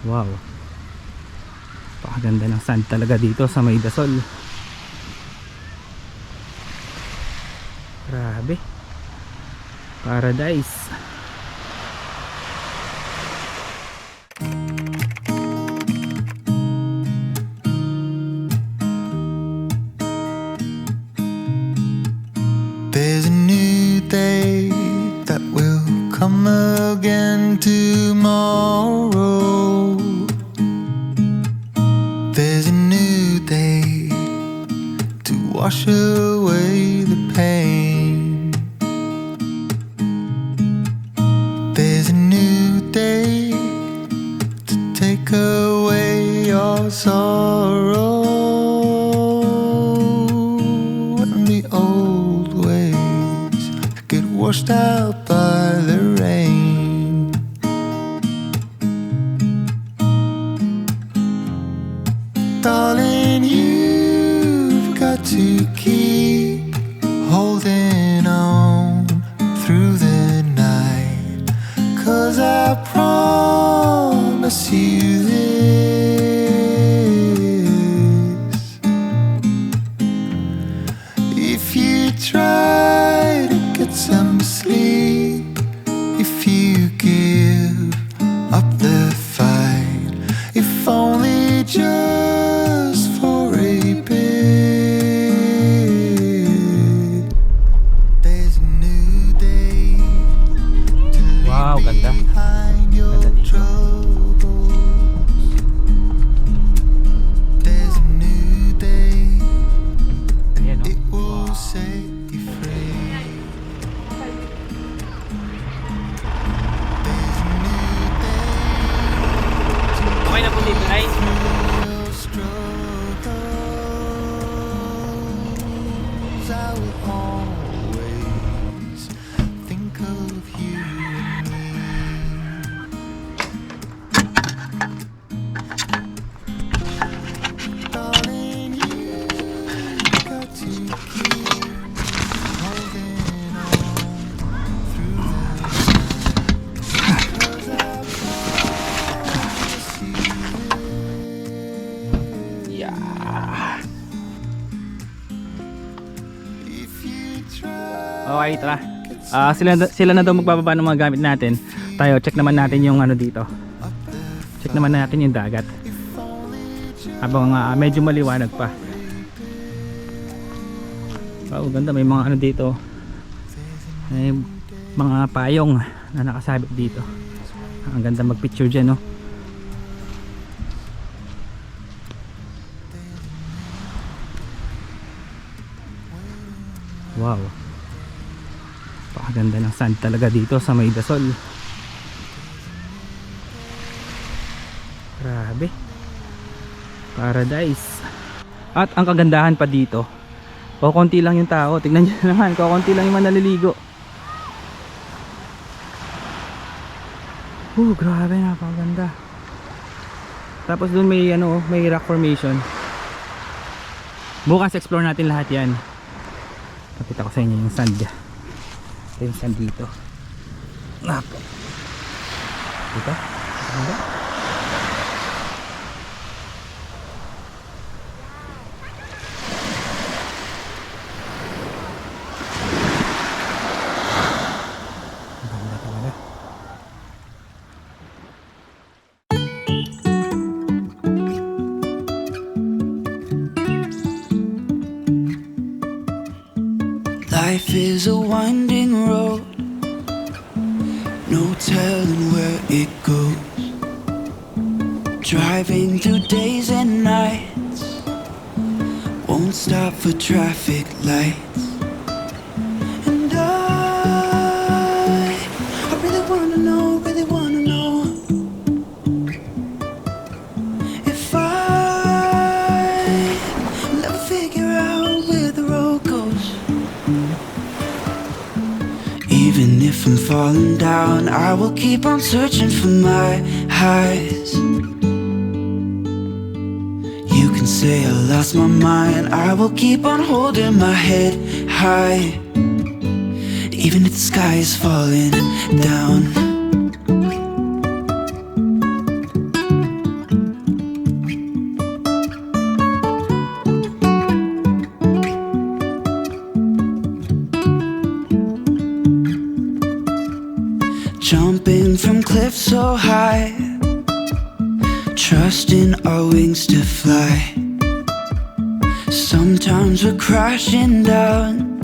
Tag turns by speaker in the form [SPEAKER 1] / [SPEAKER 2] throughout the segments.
[SPEAKER 1] Wow, pakaganda ng sand talaga dito sa May Dasol. Grabe, paradise.
[SPEAKER 2] There's a new day that will come again tomorrow. There's a new day to wash away the pain. There's a new day to take away your sorrow. And the old ways get washed out by the rain. Darling, you've got to keep holding on through the night, 'cause I promise you this: if you try to get some sleep, if you give up the fight, if only just for a bit, there's a new day to
[SPEAKER 1] Wow,
[SPEAKER 2] leave
[SPEAKER 1] ganda.
[SPEAKER 2] behind your
[SPEAKER 1] Ganda dito.
[SPEAKER 2] troubles. There's a new day,
[SPEAKER 1] Ayan,
[SPEAKER 2] it
[SPEAKER 1] oh.
[SPEAKER 2] will
[SPEAKER 1] Wow.
[SPEAKER 2] set you free. There's a new day
[SPEAKER 1] Okay na po dito, guys.
[SPEAKER 2] your struggles. I will always think of you and me. Darling, you got to keep holding on through the night, 'cause I promise you
[SPEAKER 1] Yeah.
[SPEAKER 2] if you try.
[SPEAKER 1] Okay, tara. Sila na daw magbababa ng mga gamit natin. Tayo, check naman natin yung ano dito. Check naman natin yung dagat. Habang medyo maliwanag pa. Wow, ganda. May mga ano dito. May mga payong na nakasabit dito. Ang ganda mag-picture dyan, no? Wow, pakaganda ng sand talaga dito sa May Dasol. Grabe, paradise. At ang kagandahan pa dito, kukunti lang yung tao. Tignan nyo naman, kukunti lang yung mga naliligo. Grabe, napakaganda. Tapos dun may ano, may rock formation. Bukas explore natin lahat yan. Pakita ko sa inyo yung sand. Ito yung sand dito. Napo. Dito? Ano? Ganda talaga.
[SPEAKER 3] Life is a winding road, no telling where it goes. Driving through days and nights, won't stop for traffic lights. And I really wanna know if I never figure out where the road goes. Even if I'm falling down, I will keep on searching for my highs. You can say I lost my mind, I will keep on holding my head high. Even if the sky is falling down. lift so high, trusting our wings to fly. Sometimes we're crashing down,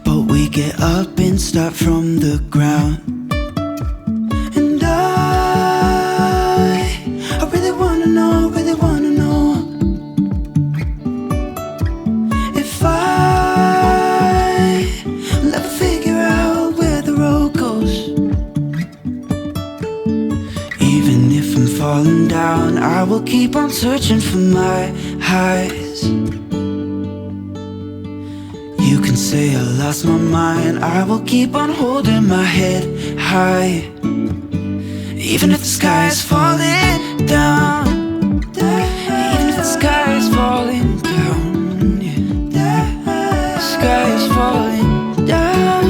[SPEAKER 3] but we get up and start from the ground. And I really wanna know, if I'll ever figure out where the road goes. Even if I'm falling down, I will keep on searching for my highs. You can say I lost my mind, I will keep on holding my head high. Even if the sky is falling down, even if the sky is falling down, yeah. The sky is falling down.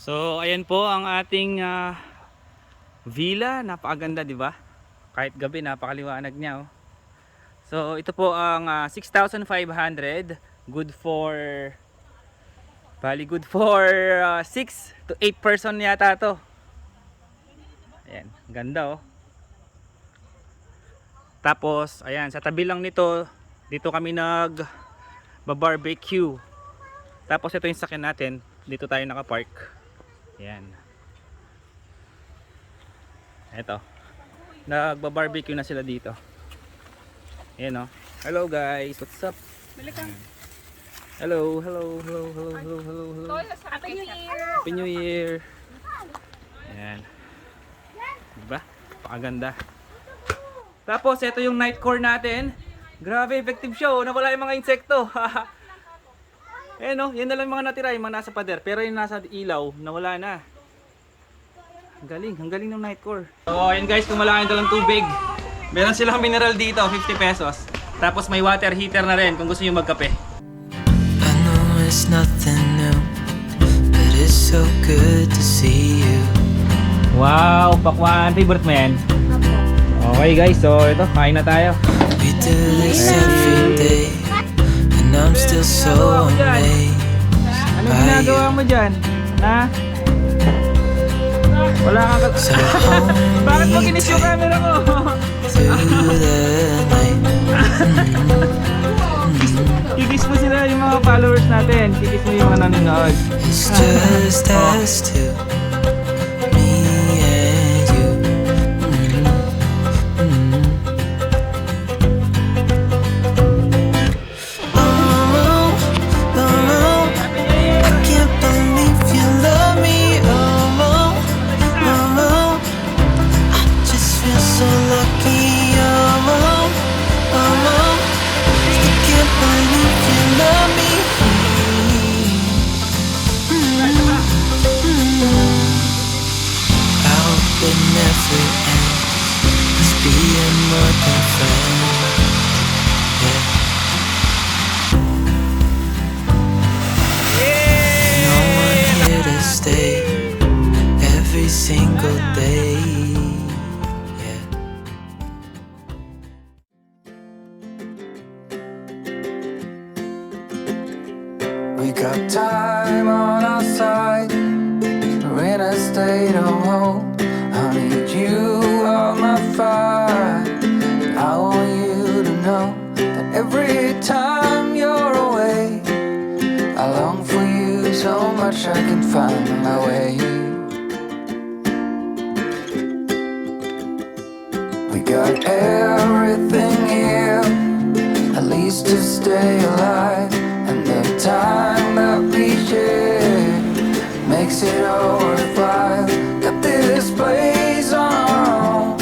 [SPEAKER 1] So ayan po ang ating villa, napakaganda, di ba? Kahit gabi napakaliwanag niya, oh. So ito po ang 6,500, good for 6 to 8 person yata to. Ayan, ganda, oh. Tapos ayan, sa tabi lang nito, dito kami barbecue. Tapos ito yung sakyan natin, dito tayo nakapark. Ayan. Eto. Nagba-barbecue na sila dito. Ayan, oh. Hello guys, what's up? Hello. Happy New Year. Ayan. Diba? Pakaganda. Tapos ito yung night core natin. Grabe, effective siya, oh. Nawala yung mga insekto. Ayan, oh, yan na lang mga natira, yung mga nasa pader. Pero yung nasa ilaw, nawala na. Ang galing ng night core. So ayan guys, kung wala kayong dalang tubig, meron silang mineral dito, 50 pesos. Tapos may water heater na rin kung gusto nyo magkape.
[SPEAKER 3] I know it's nothing new, but it's so good to see you.
[SPEAKER 1] Wow, pakwan, favorite mo yan? Okay guys, so ito, kain na tayo.
[SPEAKER 3] We do this every day, and I'm still so amazed.
[SPEAKER 1] Anong ginagawa mo dyan? Ha? Wala ka
[SPEAKER 3] So hold
[SPEAKER 1] Bakit mo
[SPEAKER 3] me
[SPEAKER 1] kinis yung
[SPEAKER 3] tight
[SPEAKER 1] camera ko?
[SPEAKER 3] through the night.
[SPEAKER 1] Kikis mo sila yung mga followers natin. Kikis mo yung mga nanonood.
[SPEAKER 3] It's just us two, me and you. Oh, I can't believe you love me. Oh, I just feel so lucky. Oh, I can't believe you love me. I hope it never ends. Let's be more than friends. Yeah. No one here to stay every single day. Yeah.
[SPEAKER 2] We got time on our side. We're in a state of home. I need you on my fire. I want you to know that every time you're away, I long for you so much I can find my way. We got everything here, at least to stay alive. And the time that we share makes it all worthwhile. Got this place on our own.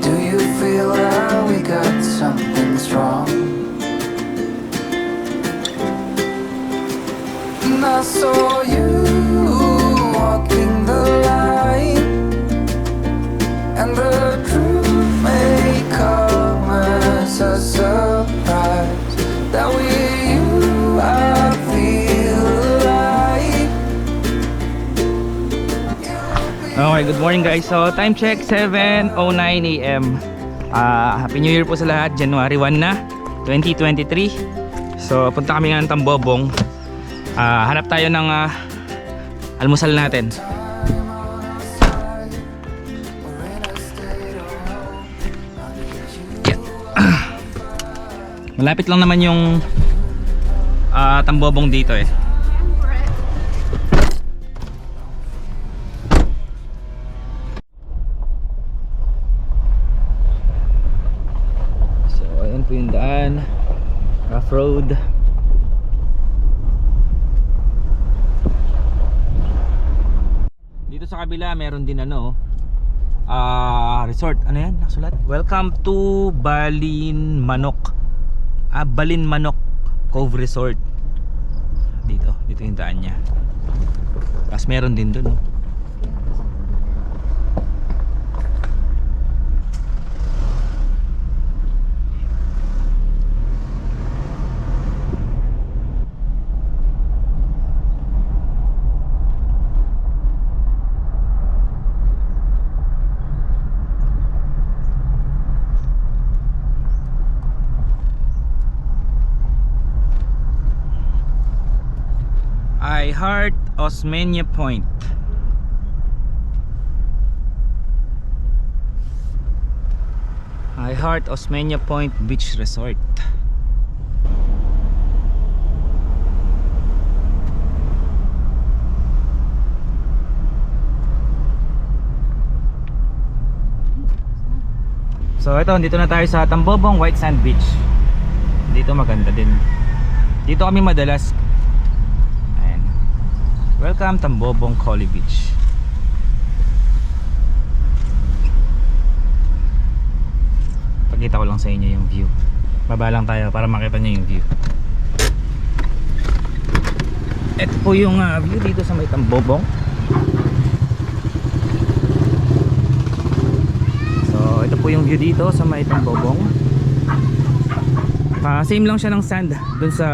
[SPEAKER 2] Do you feel that we got something strong? And I saw you walking the line, and the truth may come as a surprise that with you I feel alive.
[SPEAKER 1] Okay, good morning guys. So, time check 7:09 AM. Happy New Year po sa lahat. January 1 na, 2023. So, punta kami nga ng Tambobong. Hanap tayo ng almusal natin. Malapit lang naman yung Tambobong dito eh. So ayan po yung daan, rough road. Dito sa kabila meron din resort. Ano yan? Nakasulat? Welcome to Balin Manok. Balin Manok Cove Resort. Dito yung daan niya. Tapos meron din doon. I Heart Osmeña Point. I Heart Osmeña Point Beach Resort. So ito, dito na tayo sa Tambobong White Sand Beach. Dito maganda din. Dito kami madalas. Welcome Tambobong Collie Beach. Pakita ko lang sa inyo yung view. Baba lang tayo para makita nyo yung view. Ito po yung view dito sa may Tambobong. So ito po yung view dito sa may Tambobong. Same lang siya ng sand dun sa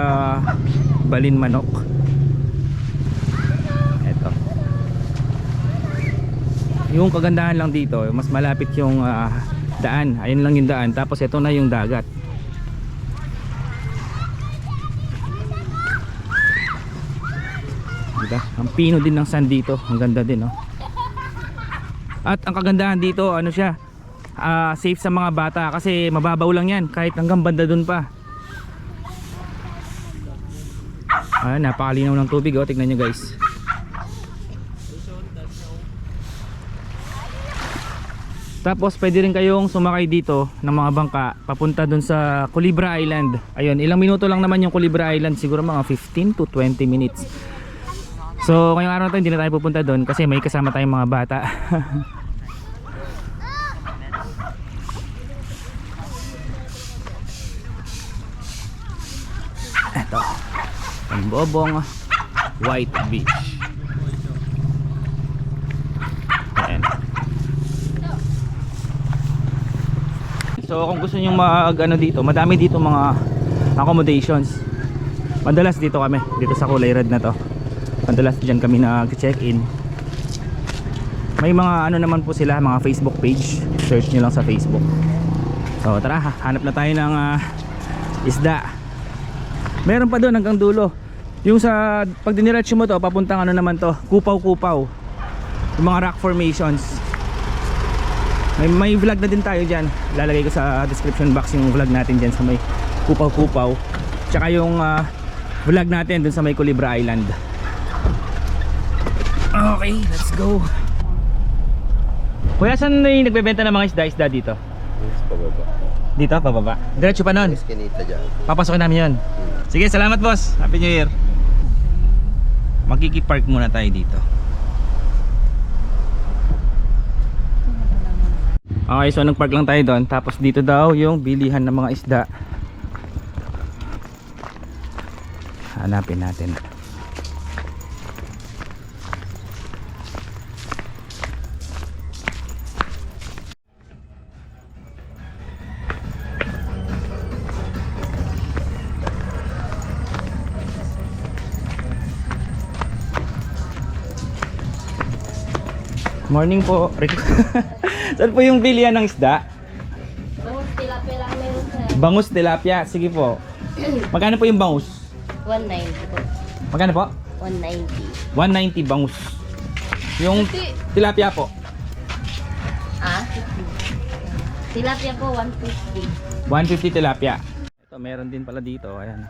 [SPEAKER 1] Balin Manok. Yung kagandahan lang dito, mas malapit yung daan. Ayun lang yung daan. Tapos ito na yung dagat. Diba? Ang pino din ng sand dito. Ang ganda din, no? At ang kagandahan dito, ano siya, safe sa mga bata kasi mababaw lang yan kahit hanggang banda dun pa. Napakalinaw ng tubig, oh. Tignan nyo guys. Tapos pwede rin kayong sumakay dito ng mga bangka papunta dun sa Culebra Island. Ayun, ilang minuto lang naman yung Culebra Island, siguro mga 15 to 20 minutes. So ngayong araw na to hindi na tayo pupunta dun kasi may kasama tayong mga bata. Ito, Tambobong White Beach. So kung gusto niyo dito, madami dito mga accommodations. Madalas dito kami, dito sa Kulay Red na to. Madalas diyan kami nag-check-in. May mga naman po sila, mga Facebook page. Search niyo lang sa Facebook. So tara, hanap na tayo ng isda. Meron pa doon hanggang dulo. Yung sa pag diniretso mo to, papuntang naman to, Kupaw-Kupaw. Yung mga rock formations. May vlog na din tayo dyan. Lalagay ko sa description box yung vlog natin dyan sa may Kupaw-Kupaw. Tsaka yung vlog natin dun sa may Culebra Island. Okay, let's go. Kuya, saan na yung nagbebenta ng mga isda dito?
[SPEAKER 4] Pababa.
[SPEAKER 1] Dito, pababa. Diretso pa nun.
[SPEAKER 4] Eskinita dyan.
[SPEAKER 1] Papasokin namin yun. Sige, salamat boss. Happy New Year. Magkikipark muna tayo dito. Okay, so nagpark lang tayo doon. Tapos dito daw yung bilihan ng mga isda. Hanapin natin. Morning po. Saan po yung bilihan ng isda?
[SPEAKER 4] Bangus tilapia lang meron sir.
[SPEAKER 1] Bangus tilapia. Sige po. Magkano po yung bangus?
[SPEAKER 4] 190 po.
[SPEAKER 1] Magkano po?
[SPEAKER 4] 190.
[SPEAKER 1] 190 bangus. Yung tilapia po.
[SPEAKER 4] Ah? Tilapia po 150.
[SPEAKER 1] 150 tilapia. Ito, meron din pala dito. Ayan.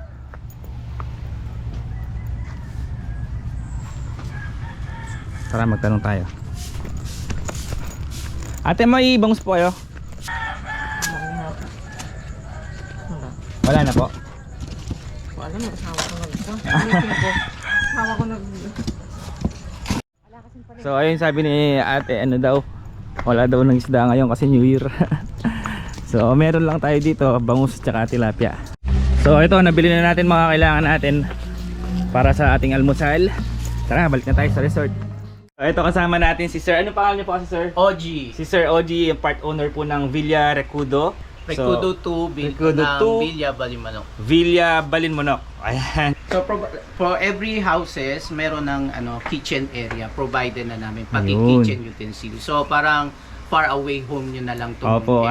[SPEAKER 1] Tara, magtanong tayo. Ate, may bangus po kayo? Wala na po.
[SPEAKER 5] Wala mo, asawa ko na ito. Asawa ko na.
[SPEAKER 1] So ayun, sabi ni ate, ano daw, wala daw ng isda ngayon kasi New Year. So meron lang tayo dito, bangus tsaka tilapia. So ito, nabili na natin mga kailangan natin para sa ating almusal. Tara, balik na tayo sa resort. So ito, kasama natin si Sir. Ano pangalan niyo po kasi Sir?
[SPEAKER 6] OG.
[SPEAKER 1] Si Sir OG, yung part owner po ng Villa Recudo.
[SPEAKER 6] Recudo
[SPEAKER 1] So,
[SPEAKER 6] 2,
[SPEAKER 1] Recudo
[SPEAKER 6] ng
[SPEAKER 1] 2.
[SPEAKER 6] Villa Balimanok.
[SPEAKER 1] Villa Balinmonok. Ayan.
[SPEAKER 6] So for every houses, meron ng kitchen area provided na namin, pati
[SPEAKER 1] Ayun.
[SPEAKER 6] kitchen utensils. So parang far away home nyo na lang to.
[SPEAKER 1] Opo.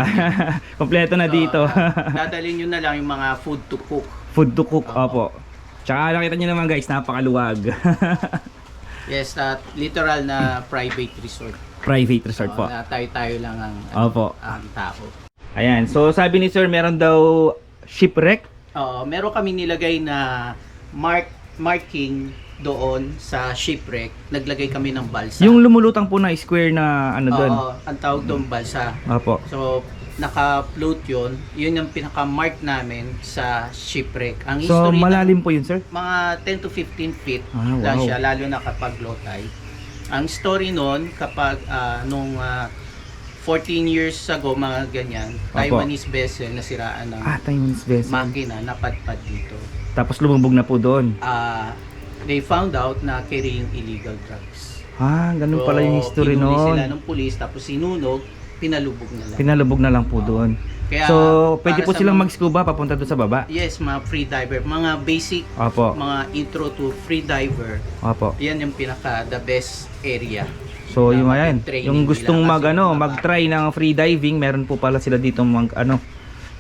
[SPEAKER 1] Kompleto na dito.
[SPEAKER 6] Dadalhin nyo na lang yung mga food to cook.
[SPEAKER 1] Food to cook.
[SPEAKER 6] Oo.
[SPEAKER 1] Opo. Tsaka nakita nyo naman guys, napakaluwag.
[SPEAKER 6] Yes, literal na private resort.
[SPEAKER 1] Private resort po.
[SPEAKER 6] Na tayo-tayo lang
[SPEAKER 1] Opo.
[SPEAKER 6] ang tao.
[SPEAKER 1] Ayan, so sabi ni Sir, meron daw shipwreck.
[SPEAKER 6] Meron kami nilagay na marking doon sa shipwreck. Naglagay kami ng balsa.
[SPEAKER 1] Yung lumulutang po na square na ano doon.
[SPEAKER 6] Oo, ang tawag doon balsa.
[SPEAKER 1] Opo.
[SPEAKER 6] So, naka-float yun. Yun yung pinaka-mark namin sa shipwreck. Ang
[SPEAKER 1] So
[SPEAKER 6] history
[SPEAKER 1] malalim po yun, Sir?
[SPEAKER 6] mga 10 to 15 feet
[SPEAKER 1] Ah,
[SPEAKER 6] lang
[SPEAKER 1] wow.
[SPEAKER 6] siya, lalo na kapag low tide. Ang story nun, kapag nung 14 years ago, mga ganyan,
[SPEAKER 1] Opo.
[SPEAKER 6] Taiwanese vessel nasiraan ng
[SPEAKER 1] Taiwanese vessel.
[SPEAKER 6] makina, napadpad dito.
[SPEAKER 1] Tapos lumubog na po doon.
[SPEAKER 6] They found out na carrying illegal drugs.
[SPEAKER 1] Ganun pala yung history
[SPEAKER 6] hinuli sila
[SPEAKER 1] noon.
[SPEAKER 6] ng pulis, tapos sinunog, pinalubog na lang.
[SPEAKER 1] Pinalubog na lang po doon.
[SPEAKER 6] Kaya,
[SPEAKER 1] So, pwede
[SPEAKER 6] para
[SPEAKER 1] po
[SPEAKER 6] sa
[SPEAKER 1] silang
[SPEAKER 6] mga-
[SPEAKER 1] mag-scuba papunta doon sa baba?
[SPEAKER 6] Yes, mga free diver, mga basic,
[SPEAKER 1] Opo.
[SPEAKER 6] mga intro to free diver.
[SPEAKER 1] Opo.
[SPEAKER 6] Yan yung pinaka the best area.
[SPEAKER 1] So
[SPEAKER 6] Na
[SPEAKER 1] yung ayan,
[SPEAKER 6] mag-training
[SPEAKER 1] yung gustong
[SPEAKER 6] nila kasi
[SPEAKER 1] mag-try ng free diving, meron po pala sila dito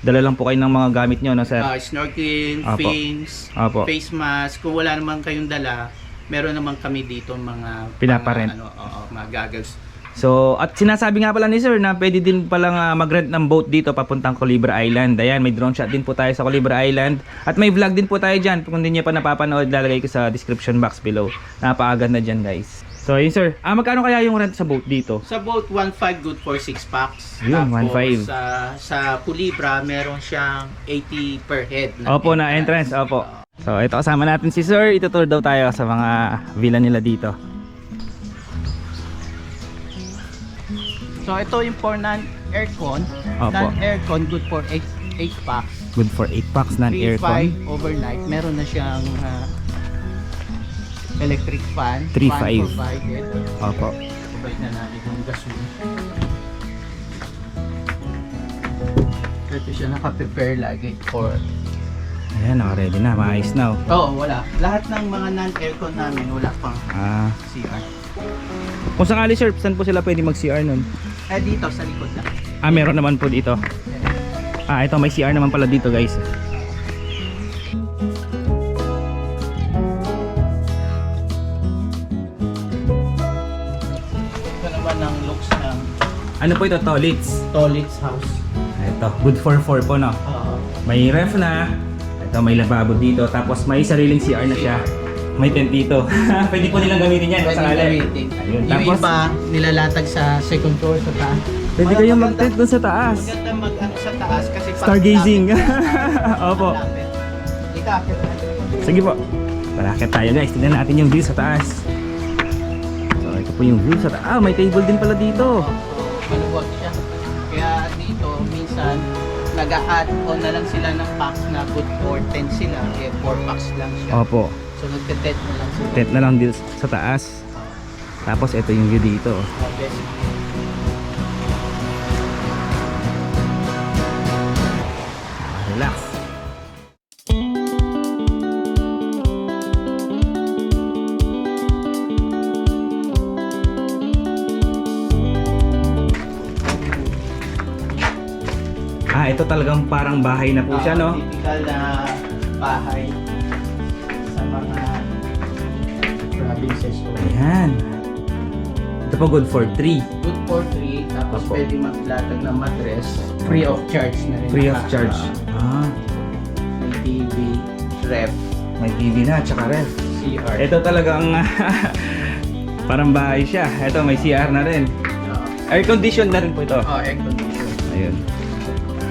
[SPEAKER 1] dala lang po kayo ng mga gamit nyo, no, Sir?
[SPEAKER 6] Snorkeling,
[SPEAKER 1] Apo.
[SPEAKER 6] fins,
[SPEAKER 1] Apo.
[SPEAKER 6] face mask. Kung wala naman kayong dala, meron naman kami dito mga
[SPEAKER 1] Pinaparent.
[SPEAKER 6] mga goggles.
[SPEAKER 1] So, at sinasabi nga pala ni Sir na pwede din palang mag-rent ng boat dito papuntang Culebra Island. Ayan, may drone shot din po tayo sa Culebra Island. At may vlog din po tayo dyan. Kung hindi nyo pa napapanood, lalagay ko sa description box below. Napakaganda dyan, guys. So, yun Sir. Magkano kaya yung rent sa boat dito?
[SPEAKER 6] Sa boat, 1.5 good for 6 packs.
[SPEAKER 1] Yun,
[SPEAKER 6] Tapos,
[SPEAKER 1] 1.5.
[SPEAKER 6] sa Culebra, meron siyang 80 per head.
[SPEAKER 1] Opo, na entrance. Opo. So, ito kasama natin si Sir. Itutour daw tayo sa mga villa nila dito.
[SPEAKER 6] So, ito yung for non-aircon.
[SPEAKER 1] Opo.
[SPEAKER 6] Non-aircon, good for 8 packs.
[SPEAKER 1] Good for 8 packs non-aircon.
[SPEAKER 6] 3.5 overnight. Meron na siyang electric fan.
[SPEAKER 1] 3.5.
[SPEAKER 6] Fan provided.
[SPEAKER 1] Opo.
[SPEAKER 6] Provide na natin yung gasol. Ito siya naka-prepare lagi for...
[SPEAKER 1] Ayan, naka-ready na. Maayos na.
[SPEAKER 6] Oo, wala. Lahat ng mga non-aircon namin, wala pang
[SPEAKER 1] Ah.
[SPEAKER 6] CR.
[SPEAKER 1] Kung sakali Sir, saan po sila pwede mag-CR nun?
[SPEAKER 6] Dito, sa likod lang.
[SPEAKER 1] Meron naman po dito. Ito may CR naman pala dito, guys.
[SPEAKER 6] Ito naman ang looks ng
[SPEAKER 1] Ano po ito? Toilets.
[SPEAKER 6] Tolitz house.
[SPEAKER 1] Ito, good for 4 po, no? May ref na. Ito, may lababo dito. Tapos may sariling CR na siya. May tent dito. Pwede po nilang gamitin yan.
[SPEAKER 6] Pwede
[SPEAKER 1] Sakali.
[SPEAKER 6] gamitin.
[SPEAKER 1] Ayun,
[SPEAKER 6] Yung
[SPEAKER 1] tapos
[SPEAKER 6] iba, nilalatag sa second floor sa taas.
[SPEAKER 1] pwede kayong mag-tent doon sa taas.
[SPEAKER 6] Maganda mag-ano sa taas kasi pag
[SPEAKER 1] Stargazing.
[SPEAKER 6] lapit-
[SPEAKER 1] Opo.
[SPEAKER 6] lapit. Ikakit na.
[SPEAKER 1] Sige po. Parakit tayo, guys. Tignan natin yung view sa taas. So, ito po yung view sa taas. May table din pala dito.
[SPEAKER 6] Maluwag siya. Kaya dito, minsan, nag-a-add on na lang sila ng packs na good for 10 sila. 4 packs lang siya.
[SPEAKER 1] Opo.
[SPEAKER 6] So, nagte-tent na lang sila.
[SPEAKER 1] Tent na lang dito sa taas. Tapos ito yung view dito.
[SPEAKER 6] Best.
[SPEAKER 1] Relax. Ito talagang parang bahay na po siya, no?
[SPEAKER 6] Typical na bahay sa mga provinces.
[SPEAKER 1] Ayan. Ito po good for 3.
[SPEAKER 6] Good for 3, tapos
[SPEAKER 1] Opo.
[SPEAKER 6] pwede maglatag ng mattress. Free of charge na rin.
[SPEAKER 1] Free of charge.
[SPEAKER 6] May TV, ref,
[SPEAKER 1] May TV na, tsaka ref.
[SPEAKER 6] CR.
[SPEAKER 1] Ito talagang parang bahay siya. Ito may CR na rin. Air condition na rin po ito.
[SPEAKER 6] Air condition.
[SPEAKER 1] Ayun.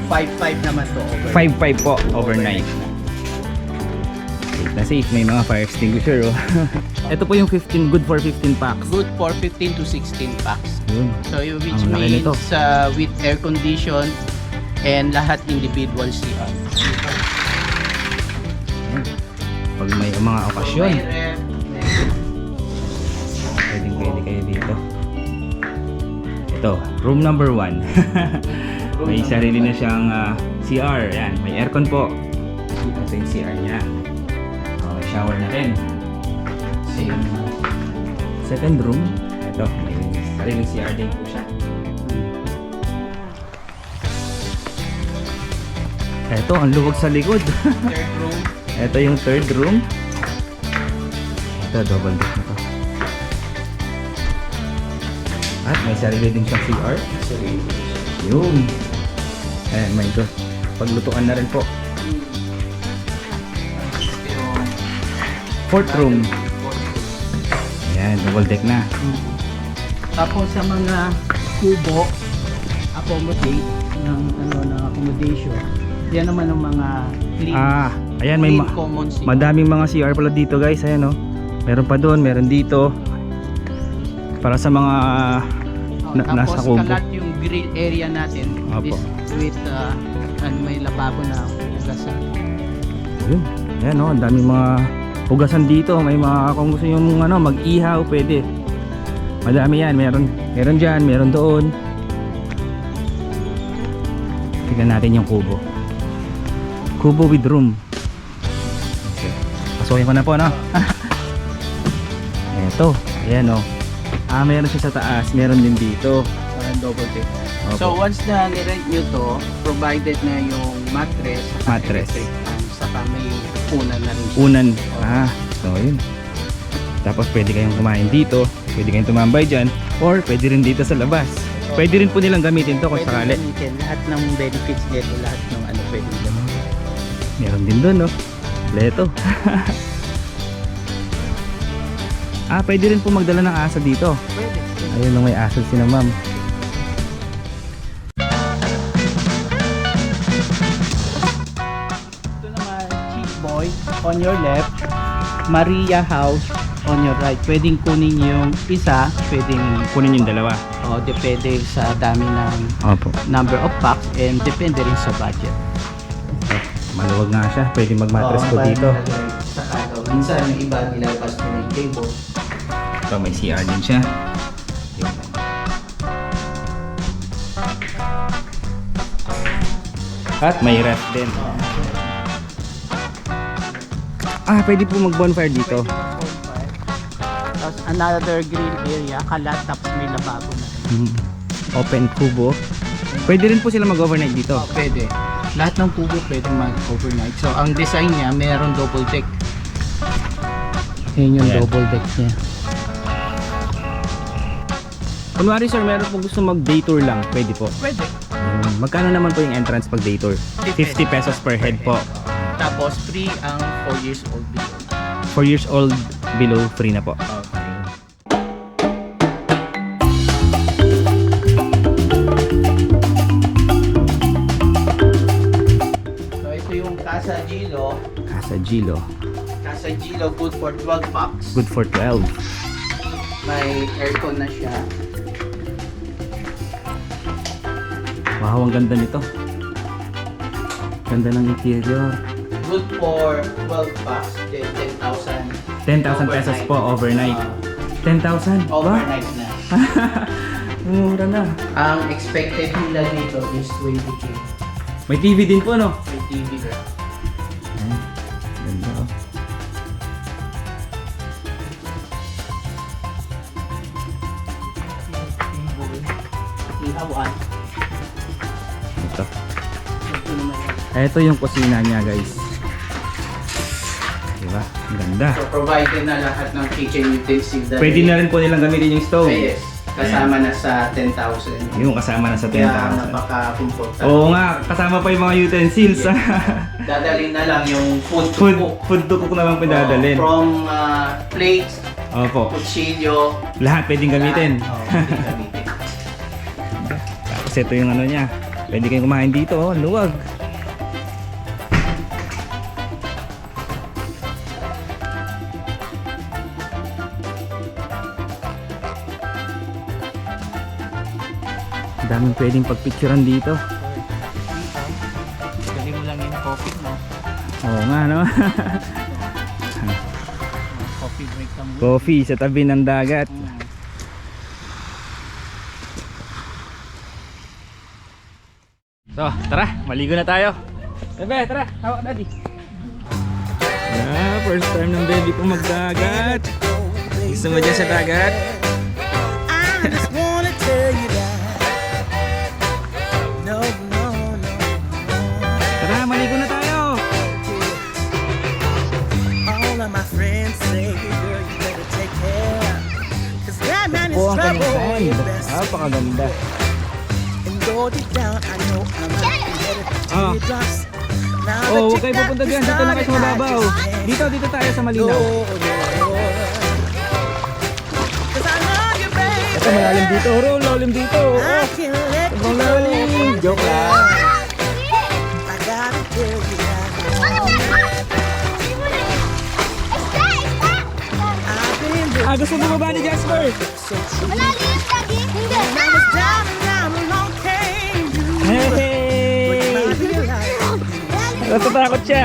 [SPEAKER 6] 5.5 naman to over.
[SPEAKER 1] 5.5 po overnight. Safe na safe. May mga fire extinguisher, oh. Ito po yung 15, good for 15 packs.
[SPEAKER 6] Good for 15 to 16 packs.
[SPEAKER 1] Yun.
[SPEAKER 6] So which
[SPEAKER 1] Ang laki
[SPEAKER 6] means
[SPEAKER 1] nito.
[SPEAKER 6] with air condition and lahat individual CR.
[SPEAKER 1] Pag may mga okasyon,
[SPEAKER 6] May ref,
[SPEAKER 1] pwede kayo dito. Ito, room number 1. May sarili na siyang CR. Yan, may aircon po. Ito yung CR niya. May shower na rin.
[SPEAKER 6] same.
[SPEAKER 1] Second room, ito, may sariling CR din po siya. Ito, ang luwag sa likod.
[SPEAKER 6] Third room.
[SPEAKER 1] Ito yung third room. Ito, double deck na to. At may sarili din siyang CR. Yun. Ayan, may ito. Paglutuan na rin po. Fourth room. Ayan, double deck na.
[SPEAKER 6] Tapos sa mga kubo, accommodate ng accommodation. Yan naman ang mga clean,
[SPEAKER 1] Ayan, may
[SPEAKER 6] clean common CR.
[SPEAKER 1] madaming mga CR pala dito, guys. Ayan, oh. Meron pa doon, meron dito. Para sa mga nasa
[SPEAKER 6] Tapos
[SPEAKER 1] kubo.
[SPEAKER 6] kalat yung grill area natin.
[SPEAKER 1] Opo.
[SPEAKER 6] This with may lababo na hugasan.
[SPEAKER 1] Yun. Ayan, oh, ang daming mga hugasan dito. May mga, kung gusto yung mag-ihaw, pwede. Madami yan. Meron dyan, meron doon. Tignan natin yung kubo. Kubo with room. Okay. Pasukin ko na po, no? Eto. Ayan, oh. Meron siya sa taas. Meron din dito.
[SPEAKER 6] Parang double deck.
[SPEAKER 1] Opo.
[SPEAKER 6] So once na nirent nyo to, provided na yung mattress, saka
[SPEAKER 1] Mattress.
[SPEAKER 6] electric fan, saka may unan na rin siya.
[SPEAKER 1] Unan. So yun. Tapos pwede kayong kumain dito. Pwede kayong tumambay dyan. Or pwede rin dito sa labas. Pwede rin po nilang gamitin to kung
[SPEAKER 6] Pwede
[SPEAKER 1] sakali.
[SPEAKER 6] gamitin lahat ng benefits nito, lahat ng pwede gamitin.
[SPEAKER 1] Meron din doon, no? Leto. Pwede rin po magdala ng aso dito.
[SPEAKER 6] Pwede.
[SPEAKER 1] Ayun, no, may aso si na ma'am.
[SPEAKER 6] Ito naman, Chief Boy on your left, Maria House on your right. Pwedeng kunin yung isa, pwedeng
[SPEAKER 1] Kunin yung dalawa.
[SPEAKER 6] depende sa dami ng
[SPEAKER 1] Opo.
[SPEAKER 6] number of packs and depende rin sa budget.
[SPEAKER 1] Maluwag nga siya. Pwede mag-mattress po dito.
[SPEAKER 6] Sa kagaw. Minsan yung iba nilabas ko na yung cable.
[SPEAKER 1] Ito, may CR din siya. Yun. At may ref din. Pwede po mag-bonfire dito.
[SPEAKER 6] Tapos another green area, kalat, tapos may lababo na.
[SPEAKER 1] Open kubo. Pwede rin po sila mag-overnight dito.
[SPEAKER 6] Pwede. Lahat ng kubo pwede mag-overnight. So ang design niya, mayroon double deck. Yan yung
[SPEAKER 1] Ayan.
[SPEAKER 6] double deck niya.
[SPEAKER 1] Kunwari sir, meron po gusto mag-day tour lang. Pwede po.
[SPEAKER 6] Pwede.
[SPEAKER 1] Magkano naman po yung entrance pag day tour? 50 pesos per head po.
[SPEAKER 6] Tapos free ang 4 years old below.
[SPEAKER 1] 4 years old below, free na po.
[SPEAKER 6] So ito yung Casa Gilo.
[SPEAKER 1] Casa Gilo.
[SPEAKER 6] Casa Gilo, good for 12 packs.
[SPEAKER 1] Good for 12.
[SPEAKER 6] May aircon na siya.
[SPEAKER 1] Wow, ang ganda nito. Ganda ng interior.
[SPEAKER 6] Good for 12 packs. Then 10,000.
[SPEAKER 1] 10,000 pesos po overnight. 10,000? Ba?
[SPEAKER 6] Overnight na.
[SPEAKER 1] Mura na.
[SPEAKER 6] Ang expected nila dito is 20k.
[SPEAKER 1] May TV din po, no?
[SPEAKER 6] May TV na.
[SPEAKER 1] Ganda, oh.
[SPEAKER 6] Ihawan.
[SPEAKER 1] Ito. Ito yung kusina niya guys. Diba? Ang ganda.
[SPEAKER 6] So provided na lahat ng kitchen utensils.
[SPEAKER 1] Pwede na rin po nilang gamitin yung stove.
[SPEAKER 6] Yes. Kasama na sa 10,000.
[SPEAKER 1] Yung kasama na sa 10,000.
[SPEAKER 6] Kaya napaka-comfortable.
[SPEAKER 1] Oo nga, kasama pa yung mga utensils.
[SPEAKER 6] Dadalhin na lang yung food to
[SPEAKER 1] food,
[SPEAKER 6] cook.
[SPEAKER 1] food to cook naman pinadalhin.
[SPEAKER 6] From plates,
[SPEAKER 1] Opo.
[SPEAKER 6] kutsilyo.
[SPEAKER 1] Lahat pwedeng gamitin.
[SPEAKER 6] Pwedeng gamitin.
[SPEAKER 1] Tapos ito yung ano niya. Pwede kayong kumain dito, oh, luwag. Daming pwedeng pagpicturean dito.
[SPEAKER 6] Dali mo lang yung coffee mo.
[SPEAKER 1] Oo nga, no?
[SPEAKER 6] Coffee break lang mo.
[SPEAKER 1] Coffee sa tabi ng dagat. So, tara, maligo na tayo. Bebe, tara, hawak daddy. First time ng baby ko magdagat. Gusto mo dyan sa dagat?
[SPEAKER 3] I just wanna tell you that. No, no, no.
[SPEAKER 1] Tara, maligo na tayo.
[SPEAKER 3] All of my friends say, girl, you better take care. 'Cause that man is
[SPEAKER 1] Po ang kanyang
[SPEAKER 3] trouble.
[SPEAKER 1] sand.
[SPEAKER 3] You best
[SPEAKER 1] Napakaganda.
[SPEAKER 3] and go deep down. I know I'm not headed for
[SPEAKER 1] Ah.
[SPEAKER 3] teardrops. Now that
[SPEAKER 1] Oh,
[SPEAKER 3] you
[SPEAKER 1] huwag kayo
[SPEAKER 3] got
[SPEAKER 1] pupunta
[SPEAKER 3] me
[SPEAKER 1] dyan. Dito lang kayo sa
[SPEAKER 3] started, I
[SPEAKER 1] mababaw.
[SPEAKER 3] just can't
[SPEAKER 1] Dito tayo sa malinaw.
[SPEAKER 3] No, no. 'Cause I love you, baby.
[SPEAKER 1] Ito, malalim dito. Oro, lalim dito.
[SPEAKER 3] I can't let you
[SPEAKER 1] Sobrang
[SPEAKER 3] go.
[SPEAKER 1] lalim. Joke lang.
[SPEAKER 3] I gotta tell you that. I've been looking
[SPEAKER 1] Gusto mo ba ni Jasper?
[SPEAKER 3] so true. When I was down and along came you.
[SPEAKER 1] Hey!
[SPEAKER 3] My real life.
[SPEAKER 1] Natatakot siya.